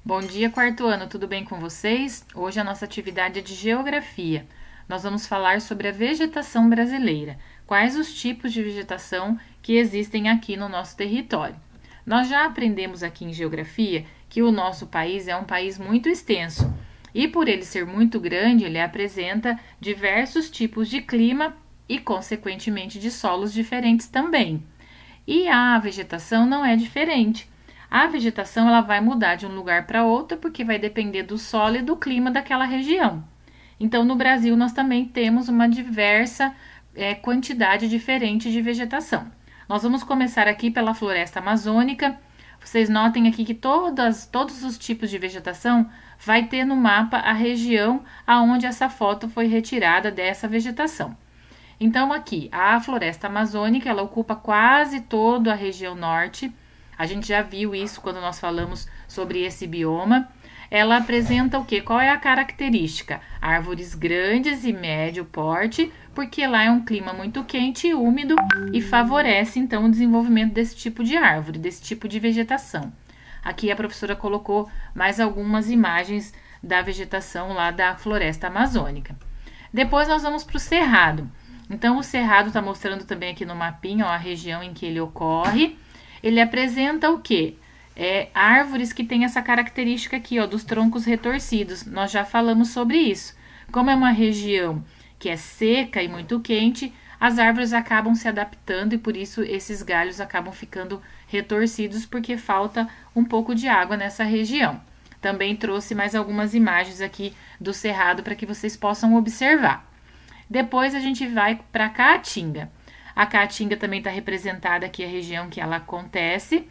Bom dia, quarto ano, tudo bem com vocês? Hoje a nossa atividade é de geografia. Nós vamos falar sobre a vegetação brasileira. Quais os tipos de vegetação que existem aqui no nosso território? Nós já aprendemos aqui em geografia que o nosso país é um país muito extenso e, por ele ser muito grande, ele apresenta diversos tipos de clima e, consequentemente, de solos diferentes também. E a vegetação não é diferente. A vegetação ela vai mudar de um lugar para outro porque vai depender do solo e do clima daquela região. Então, no Brasil, nós também temos uma diversa quantidade diferente de vegetação. Nós vamos começar aqui pela floresta amazônica. Vocês notem aqui que todos os tipos de vegetação vai ter no mapa a região aonde essa foto foi retirada dessa vegetação. Então, aqui, a floresta amazônica, ela ocupa quase toda a região norte. A gente já viu isso quando nós falamos sobre esse bioma. Ela apresenta o quê? Qual é a característica? Árvores grandes e médio porte, porque lá é um clima muito quente e úmido e favorece, então, o desenvolvimento desse tipo de árvore, desse tipo de vegetação. Aqui a professora colocou mais algumas imagens da vegetação lá da floresta amazônica. Depois nós vamos para o cerrado. Então, o cerrado está mostrando também aqui no mapinha, ó, a região em que ele ocorre. Ele apresenta o quê? Árvores que têm essa característica aqui, ó, dos troncos retorcidos. Nós já falamos sobre isso. Como é uma região que é seca e muito quente, as árvores acabam se adaptando e por isso esses galhos acabam ficando retorcidos porque falta um pouco de água nessa região. Também trouxe mais algumas imagens aqui do cerrado para que vocês possam observar. Depois a gente vai para a Caatinga. A Caatinga também está representada aqui a região que ela acontece.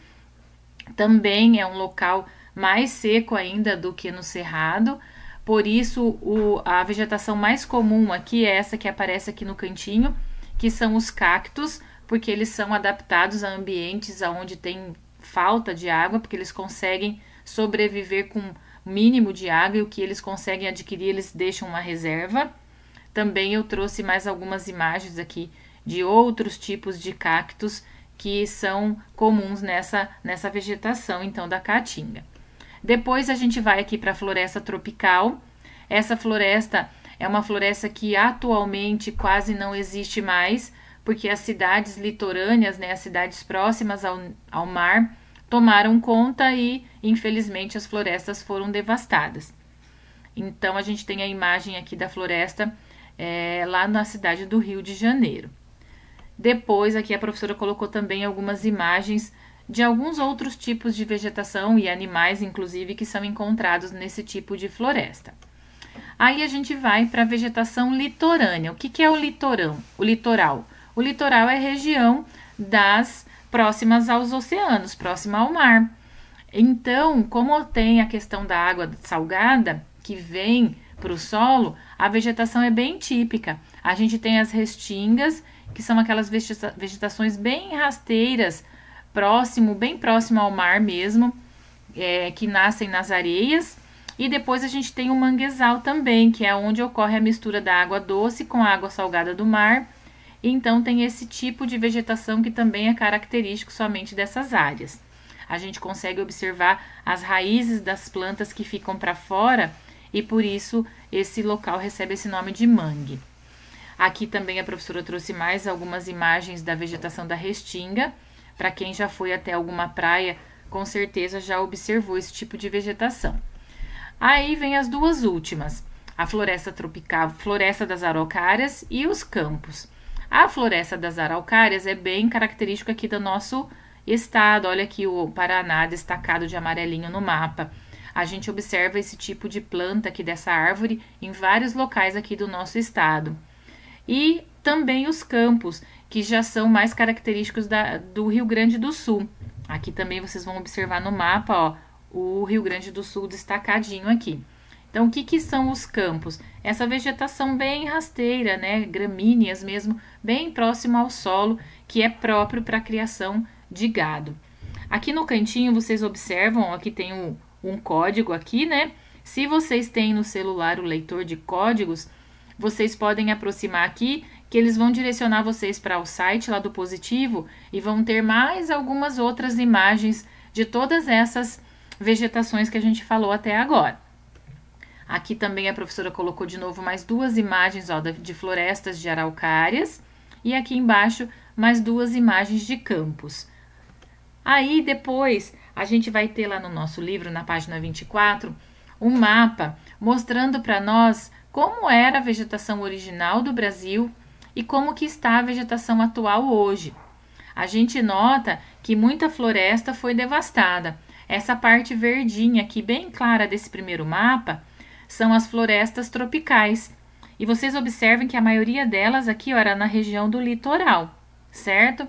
Também é um local mais seco ainda do que no Cerrado. Por isso, a vegetação mais comum aqui é essa que aparece aqui no cantinho, que são os cactos, porque eles são adaptados a ambientes onde tem falta de água, porque eles conseguem sobreviver com o mínimo de água e o que eles conseguem adquirir, eles deixam uma reserva. Também eu trouxe mais algumas imagens aqui de outros tipos de cactos que são comuns nessa vegetação, então, da Caatinga. Depois a gente vai aqui para a floresta tropical. Essa floresta é uma floresta que atualmente quase não existe mais, porque as cidades litorâneas, né, as cidades próximas ao mar, tomaram conta e, infelizmente, as florestas foram devastadas. Então, a gente tem a imagem aqui da floresta lá na cidade do Rio de Janeiro. Depois, aqui a professora colocou também algumas imagens de alguns outros tipos de vegetação e animais, inclusive, que são encontrados nesse tipo de floresta. Aí a gente vai para a vegetação litorânea. O que é o litorão? O litoral? O litoral é a região das próximas aos oceanos, próxima ao mar. Então, como tem a questão da água salgada que vem para o solo, a vegetação é bem típica. A gente tem as restingas, que são aquelas vegetações bem rasteiras, bem próximo ao mar mesmo, que nascem nas areias. E depois a gente tem o manguezal também, que é onde ocorre a mistura da água doce com a água salgada do mar. Então tem esse tipo de vegetação que também é característico somente dessas áreas. A gente consegue observar as raízes das plantas que ficam para fora e por isso esse local recebe esse nome de mangue. Aqui também a professora trouxe mais algumas imagens da vegetação da restinga. Para quem já foi até alguma praia, com certeza já observou esse tipo de vegetação. Aí vem as duas últimas, a floresta tropical, floresta das araucárias e os campos. A floresta das araucárias é bem característica aqui do nosso estado. Olha aqui o Paraná destacado de amarelinho no mapa. A gente observa esse tipo de planta aqui dessa árvore em vários locais aqui do nosso estado. E também os campos, que já são mais característicos do Rio Grande do Sul. Aqui também vocês vão observar no mapa, ó, o Rio Grande do Sul destacadinho aqui. Então, o que são os campos? Essa vegetação bem rasteira, né, gramíneas mesmo, bem próximo ao solo, que é próprio para a criação de gado. Aqui no cantinho vocês observam, ó, aqui tem um código aqui, né? Se vocês têm no celular o leitor de códigos, vocês podem aproximar aqui, que eles vão direcionar vocês para o site lá do Positivo e vão ter mais algumas outras imagens de todas essas vegetações que a gente falou até agora. Aqui também a professora colocou de novo mais duas imagens ó, de florestas de araucárias e aqui embaixo mais duas imagens de campos. Aí depois a gente vai ter lá no nosso livro, na página 24, um mapa mostrando para nós como era a vegetação original do Brasil e como que está a vegetação atual hoje. A gente nota que muita floresta foi devastada. Essa parte verdinha aqui bem clara desse primeiro mapa são as florestas tropicais. E vocês observem que a maioria delas aqui ó, era na região do litoral, certo?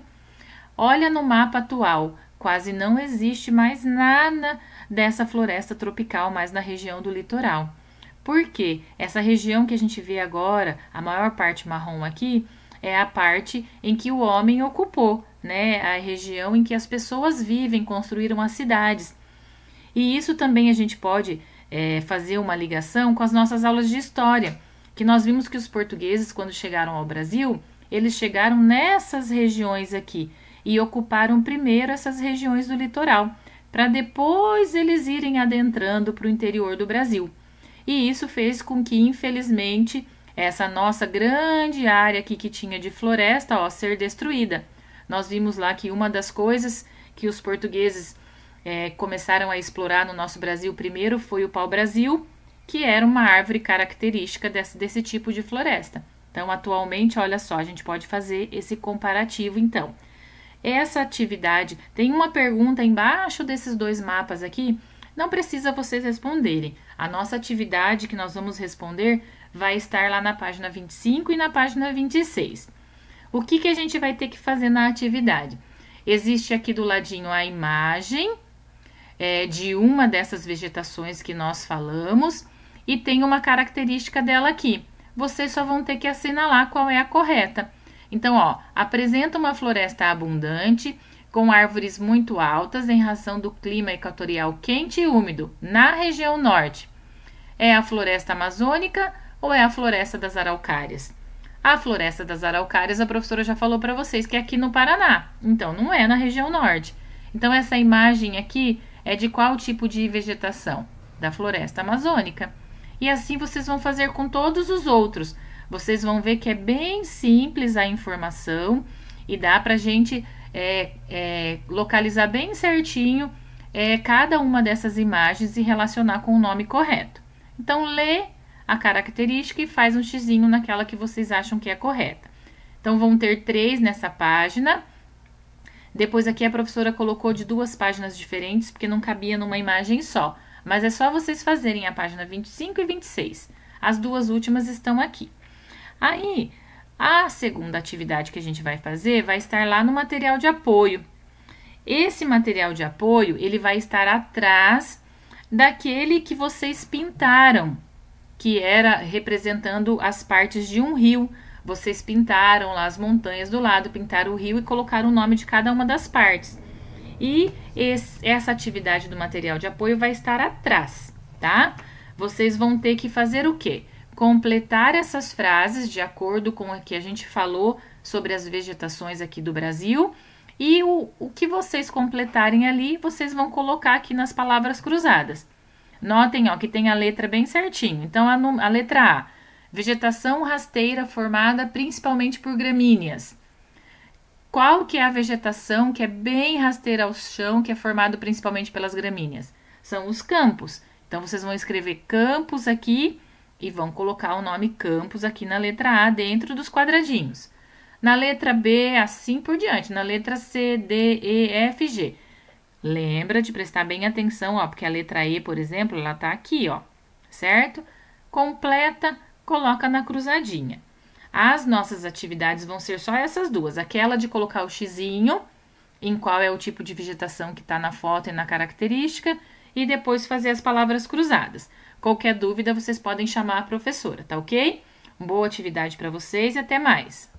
Olha no mapa atual, quase não existe mais nada dessa floresta tropical mais na região do litoral. Por quê? Essa região que a gente vê agora, a maior parte marrom aqui, é a parte em que o homem ocupou, né? A região em que as pessoas vivem, construíram as cidades. E isso também a gente pode fazer uma ligação com as nossas aulas de história, que nós vimos que os portugueses, quando chegaram ao Brasil, eles chegaram nessas regiões aqui e ocuparam primeiro essas regiões do litoral, para depois eles irem adentrando para o interior do Brasil. E isso fez com que, infelizmente, essa nossa grande área aqui que tinha de floresta, ó, ser destruída. Nós vimos lá que uma das coisas que os portugueses começaram a explorar no nosso Brasil primeiro foi o pau-brasil, que era uma árvore característica desse tipo de floresta. Então, atualmente, olha só, a gente pode fazer esse comparativo, então. Essa atividade, tem uma pergunta embaixo desses dois mapas aqui, não precisa vocês responderem. A nossa atividade que nós vamos responder vai estar lá na página 25 e na página 26. O que a gente vai ter que fazer na atividade? Existe aqui do ladinho a imagem de uma dessas vegetações que nós falamos e tem uma característica dela aqui. Vocês só vão ter que assinalar qual é a correta. Então, ó, apresenta uma floresta abundante, com árvores muito altas em razão do clima equatorial quente e úmido na região norte. É a floresta amazônica ou é a floresta das araucárias? A floresta das araucárias, a professora já falou para vocês que é aqui no Paraná, então não é na região norte. Então, essa imagem aqui é de qual tipo de vegetação? Da floresta amazônica. E assim vocês vão fazer com todos os outros. Vocês vão ver que é bem simples a informação e dá para a gente localizar bem certinho cada uma dessas imagens e relacionar com o nome correto. Então, lê a característica e faz um xizinho naquela que vocês acham que é correta. Então, vão ter 3 nessa página. Depois aqui a professora colocou de 2 páginas diferentes, porque não cabia numa imagem só. Mas é só vocês fazerem a página 25 e 26. As 2 últimas estão aqui. Aí, a segunda atividade que a gente vai fazer vai estar lá no material de apoio. Esse material de apoio, ele vai estar atrás daquele que vocês pintaram, que era representando as partes de um rio. Vocês pintaram lá as montanhas do lado, pintaram o rio e colocaram o nome de cada uma das partes. E essa atividade do material de apoio vai estar atrás, tá? Vocês vão ter que fazer o quê? Completar essas frases de acordo com o que a gente falou sobre as vegetações aqui do Brasil. E o que vocês completarem ali, vocês vão colocar aqui nas palavras cruzadas. Notem, ó, que tem a letra bem certinho. Então, a letra A, vegetação rasteira formada principalmente por gramíneas. Qual que é a vegetação que é bem rasteira ao chão, que é formado principalmente pelas gramíneas? São os campos. Então, vocês vão escrever campos aqui e vão colocar o nome campos aqui na letra A dentro dos quadradinhos. Na letra B, assim por diante. Na letra C, D, E, F, G. Lembra de prestar bem atenção, ó, porque a letra E, por exemplo, ela tá aqui, ó, certo? Completa, coloca na cruzadinha. As nossas atividades vão ser só essas 2. Aquela de colocar o xizinho, em qual é o tipo de vegetação que tá na foto e na característica, e depois fazer as palavras cruzadas. Qualquer dúvida, vocês podem chamar a professora, tá ok? Boa atividade para vocês e até mais!